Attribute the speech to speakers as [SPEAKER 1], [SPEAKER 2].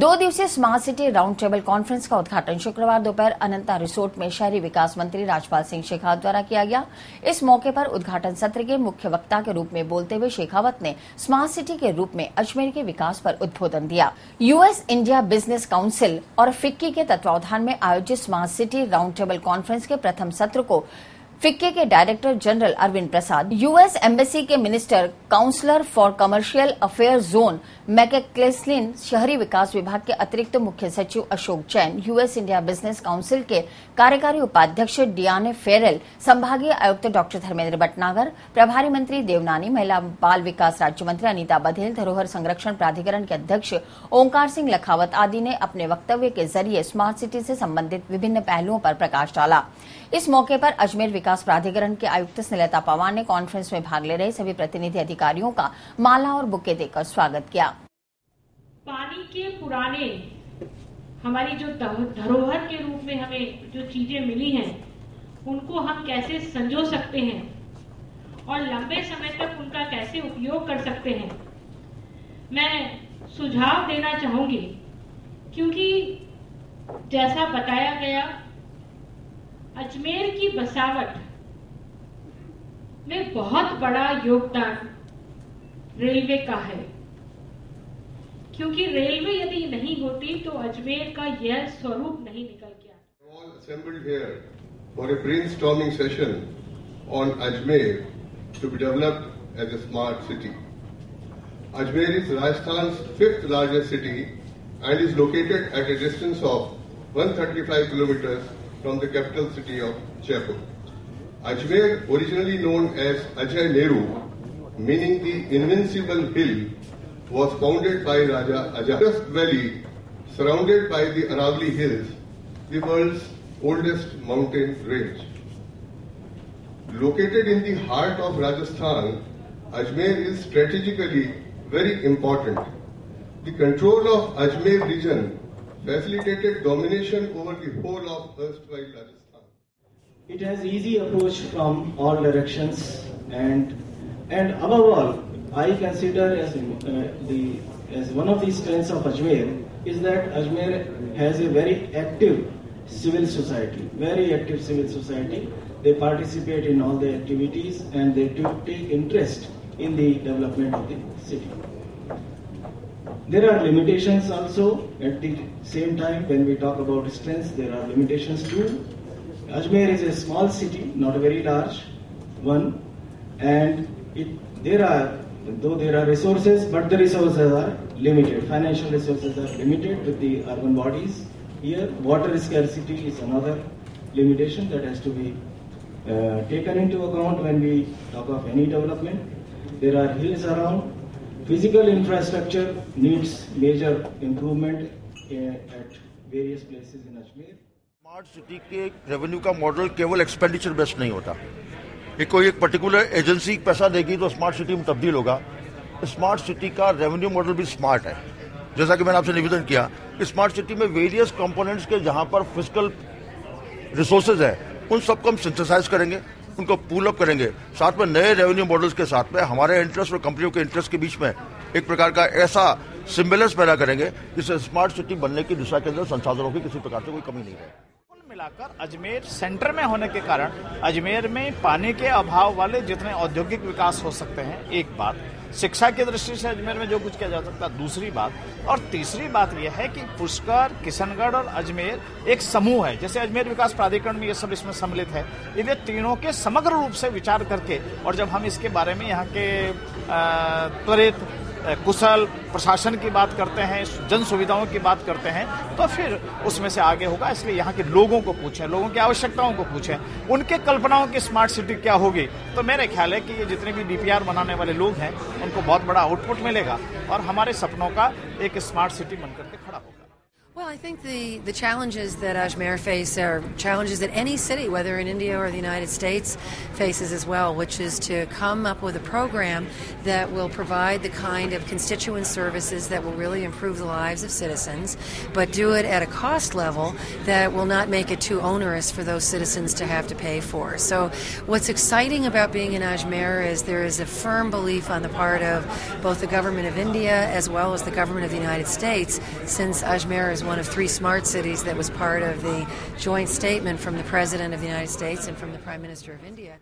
[SPEAKER 1] 2 दिवसीय smart city round table conference का उद्घाटन शुक्रवार दोपहर अनंता रिसोर्ट में शहरी विकास मंत्री राजपाल सिंह शेखावत द्वारा किया गया। इस मौके पर उद्घाटन सत्र के मुख्य वक्ता के रूप में बोलते हुए शेखावत ने स्मार्ट सिटी के रूप में अजमेर के विकास पर उद्बोधन दिया। यूएस इंडिया बिजनेस काउंसिल और फिक्की के तत्वावधान में आयोजित smart city round table conference के प्रथम सत्र को फिक्की के director general Arvind Prasad, US embassy के minister counsellor for commercial affair John McCleslin, शहरी विकास विभाग के अतिरिक्त मुख्य सचिव Ashok Jain, US India business council के कार्यकारी उपाध्यक्ष डियाने फेरेल, संभागीय आयुक्त डॉक्टर धर्मेंद्र भटनागर, प्रभारी मंत्री देवनानी, महिला बाल विकास राज्य मंत्री अनीता बघेल, धरोहर संरक्षण प्राधिकरण के अध्यक्ष ओंकार सिंह लखावत आदि ने अपने वक्तव्य के जरिए स्मार्ट सिटी से संबंधित विभिन्न पहलुओं पर प्रकाश डाला। इस मौके पर अजमेर विकास प्राधिकरण के आयुक्त स्नेहलता पवार ने कॉन्फ्रेंस में भाग ले रहे सभी प्रतिनिधि अधिकारियों का माला और बुके देकर स्वागत किया।
[SPEAKER 2] पानी के पुराने हमारी जो धरोहर के रूप में हमें जो चीजें मिली हैं, उनको हम कैसे संजो सकते हैं और लंबे समय तक उनका कैसे उपयोग कर सकते हैं, मैं सुझाव देना चाहूंगी। क्योंकि जैसा बताया गया, अजमेर की बसावट में बहुत बड़ा योगदान रेलवे का है। क्योंकि रेलवे यदि नहीं होती तो अजमेर का यह स्वरूप नहीं निकल के आता।
[SPEAKER 3] All assembled here for a brainstorming session on Ajmer to be developed as a smart city. Ajmer is Rajasthan's 5th largest city and is located at a distance of 135 kilometers from the capital city of Jaipur. Ajmer, originally known as Ajay Neru, meaning the invincible hill, was founded by Raja Ajay. This valley, surrounded by the Aravalli Hills, the world's oldest mountain range. Located in the heart of Rajasthan, Ajmer is strategically very important. The control of Ajmer region facilitated domination over the whole of erstwhile Rajasthan.
[SPEAKER 4] It has easy approach from all directions, and above all, I consider as one of the strengths of Ajmer is that Ajmer has a very active civil society. Very active civil society. They participate in all the activities and they take interest in the development of the city. There are limitations also. At the same time, when we talk about strengths, there are limitations too. Ajmer is a small city, not a very large one, and there are resources, but the resources are limited. Financial resources are limited with the urban bodies. Here, water scarcity is another limitation that has to be taken into account when we talk of any development. There are hills around. Physical infrastructure needs major improvement at various places in Ajmer.
[SPEAKER 5] Smart city के revenue का model केवल expenditure based नहीं होता। ये कोई एक particular agency पैसा देगी तो स्मार्ट सिटी में तब्दील होगा। स्मार्ट सिटी का रेवेन्यू मॉडल भी स्मार्ट है। जैसा कि मैंने आपसे निवेदन किया, स्मार्ट सिटी में वेरियस कंपोनेंट्स के जहां पर फिजिकल रिसोर्सेज है, उन सबको हम सिंथेसाइज करेंगे, उनको पूल अप करेंगे, साथ में नए रेवेन्यू मॉडल्स के साथ में हमारे इंटरेस्ट और कंपनियों के इंटरेस्ट के बीच में एक प्रकार का ऐसा सिम्बेलेंस पैदा करेंगे जिससे स्मार्ट सिटी बनने की दिशा के अंदर संसाधनों की किसी प्रकार से कोई कमी नहीं है।
[SPEAKER 6] मिलाकर अजमेर सेंटर में होने के कारण अजमेर में पानी के अभाव वाले जितने औद्योगिक विकास हो सकते हैं, एक बात। शिक्षा की दृष्टि से अजमेर में जो कुछ किया जा सकता है, दूसरी बात। और तीसरी बात यह है कि पुष्कर, किशनगढ़ और अजमेर एक समूह है। जैसे अजमेर विकास प्राधिकरण में ये सब इसमें सम्मिलित है। इसलिए तीनों के समग्र रूप से विचार करके और जब हम इसके बारे में यहाँ के त्वरित कुशल प्रशासन की बात करते हैं, जन सुविधाओं की बात करते हैं, तो फिर उसमें से आगे होगा। इसलिए यहाँ के लोगों को पूछें, लोगों की आवश्यकताओं को पूछें, उनके कल्पनाओं की स्मार्ट सिटी क्या होगी। तो मेरे ख्याल है कि ये जितने भी डीपीआर बनाने वाले लोग हैं, उनको बहुत बड़ा आउटपुट मिलेगा और हमारे सपनों का एक स्मार्ट सिटी बनकर के खड़ा होगा।
[SPEAKER 7] Well, I think the challenges that Ajmer face are challenges that any city, whether in India or the United States, faces as well, which is to come up with a program that will provide the kind of constituent services that will really improve the lives of citizens, but do it at a cost level that will not make it too onerous for those citizens to have to pay for. So what's exciting about being in Ajmer is there is a firm belief on the part of both the government of India as well as the government of the United States, since Ajmer is one of 3 smart cities that was part of the joint statement from the President of the United States and from the Prime Minister of India.